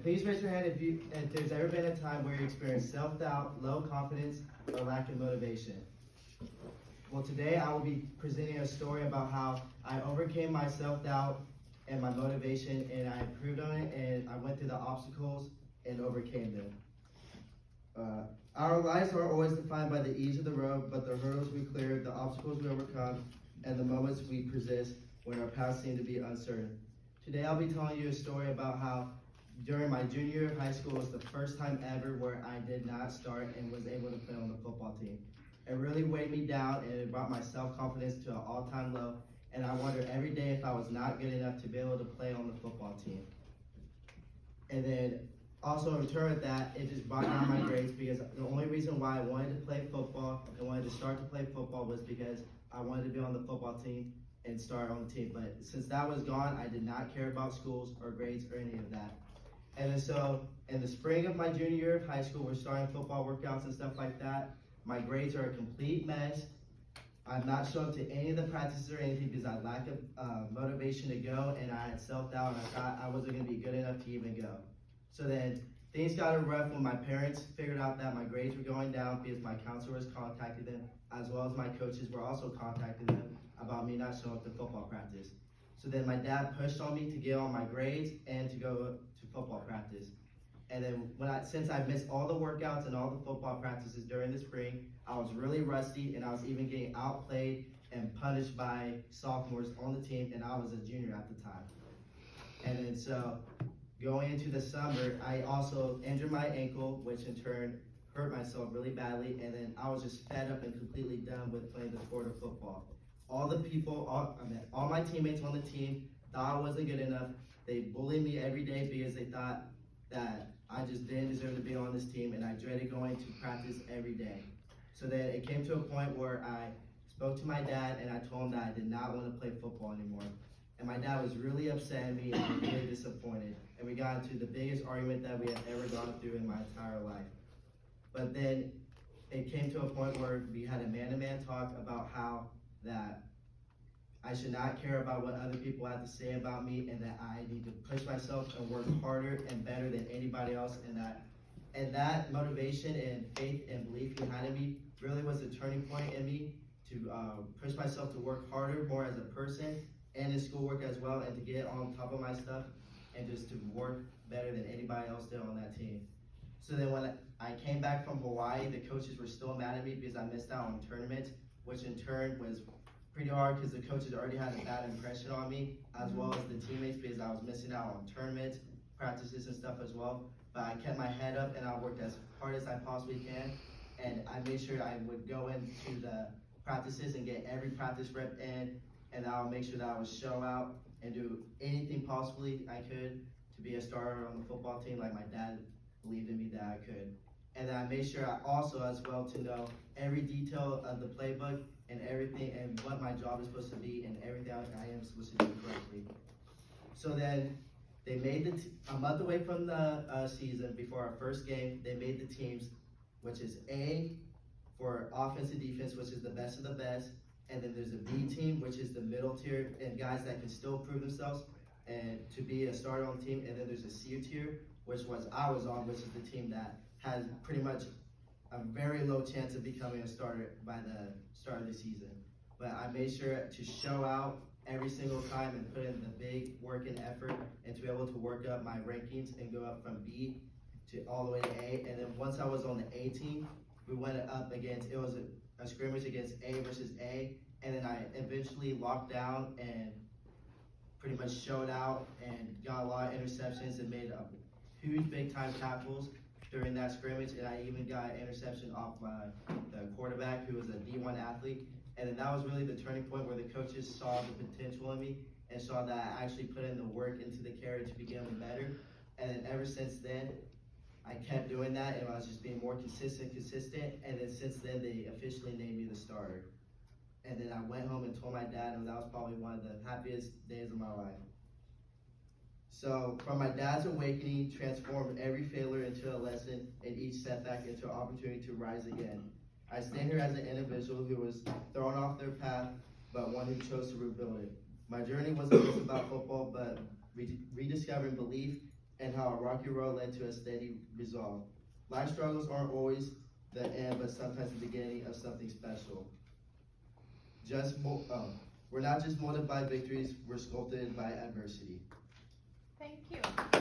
please raise your hand if there's ever been a time where you experienced self-doubt, low confidence, or lack of motivation. Well, today I will be presenting a story about how I overcame my self-doubt and my motivation, and I improved on it, and I went through the obstacles and overcame them. Our lives are always defined by the ease of the road, but the hurdles we clear, the obstacles we overcome, and the moments we possess when our paths seem to be uncertain. Today I'll be telling you a story about how during my junior year of high school was the first time ever where I did not start and was able to play on the football team. It really weighed me down and it brought my self-confidence to an all-time low, and I wondered every day if I was not good enough to be able to play on the football team. And then also in return with that, it just brought down my grades because the only reason why I wanted to play football and wanted to start to play football was because I wanted to be on the football team and start on the team. But since that was gone, I did not care about schools or grades or any of that. And then so in the spring of my junior year of high school, we're starting football workouts and stuff like that. My grades are a complete mess. I'm not showing up to any of the practices or anything because I lack of motivation to go, and I had self-doubt, and I thought I wasn't going to be good enough to even go. So then things got rough when my parents figured out that my grades were going down because my counselor was contacting them, as well as my coaches were also contacting them about me not showing up to football practice. So then my dad pushed on me to get on my grades and to go to football practice. And then since I missed all the workouts and all the football practices during the spring, I was really rusty, and I was even getting outplayed and punished by sophomores on the team, and I was a junior at the time. And then so going into the summer, I also injured my ankle, which in turn hurt myself really badly, and then I was just fed up and completely done with playing the sport of football. All my teammates on the team thought I wasn't good enough. They bullied me every day because they thought that I just didn't deserve to be on this team, and I dreaded going to practice every day. So then it came to a point where I spoke to my dad, and I told him that I did not want to play football anymore. And my dad was really upset at me and really disappointed. And we got into the biggest argument that we had ever gone through in my entire life. But then it came to a point where we had a man-to-man talk about how that I should not care about what other people have to say about me, and that I need to push myself and work harder and better than anybody else, and that motivation and faith and belief he had in me really was a turning point in me to push myself to work harder, more as a person and in schoolwork as well, and to get on top of my stuff and just to work better than anybody else did on that team. So then when I came back from Hawaii, the coaches were still mad at me because I missed out on tournaments, which in turn was pretty hard because the coaches already had a bad impression on me, as well as the teammates, because I was missing out on tournaments, practices and stuff as well. But I kept my head up and I worked as hard as I possibly can, and I made sure I would go into the practices and get every practice rep in, and I would make sure that I would show out and do anything possibly I could to be a starter on the football team like my dad believed in me that I could. And then I made sure I also as well to know every detail of the playbook and everything, and what my job is supposed to be, and everything I am supposed to do correctly. So then they made a month away from the season, before our first game, they made the teams, which is A for offense and defense, which is the best of the best, and then there's a B team, which is the middle tier, and guys that can still prove themselves and to be a starter on the team, and then there's a C tier, which I was on, which is the team that has pretty much a very low chance of becoming a starter by the start of the season. But I made sure to show out every single time and put in the big work and effort, and to be able to work up my rankings and go up from B to all the way to A. And then once I was on the A team, we went up against, it was a scrimmage against A versus A, and then I eventually locked down and pretty much showed out and got a lot of interceptions and made a huge big time tackles during that scrimmage, and I even got an interception off the quarterback, who was a D1 athlete. And then that was really the turning point where the coaches saw the potential in me and saw that I actually put in the work into the carry to become better. And then ever since then, I kept doing that, and I was just being more consistent, and then since then they officially named me the starter. And then I went home and told my dad, and that was probably one of the happiest days of my life. So from my dad's awakening, transformed every failure into a lesson, and each setback into an opportunity to rise again. I stand here as an individual who was thrown off their path, but one who chose to rebuild it. My journey wasn't just about football, but rediscovering belief and how a rocky road led to a steady resolve. Life struggles aren't always the end, but sometimes the beginning of something special. We're not just molded by victories, we're sculpted by adversity. Thank you.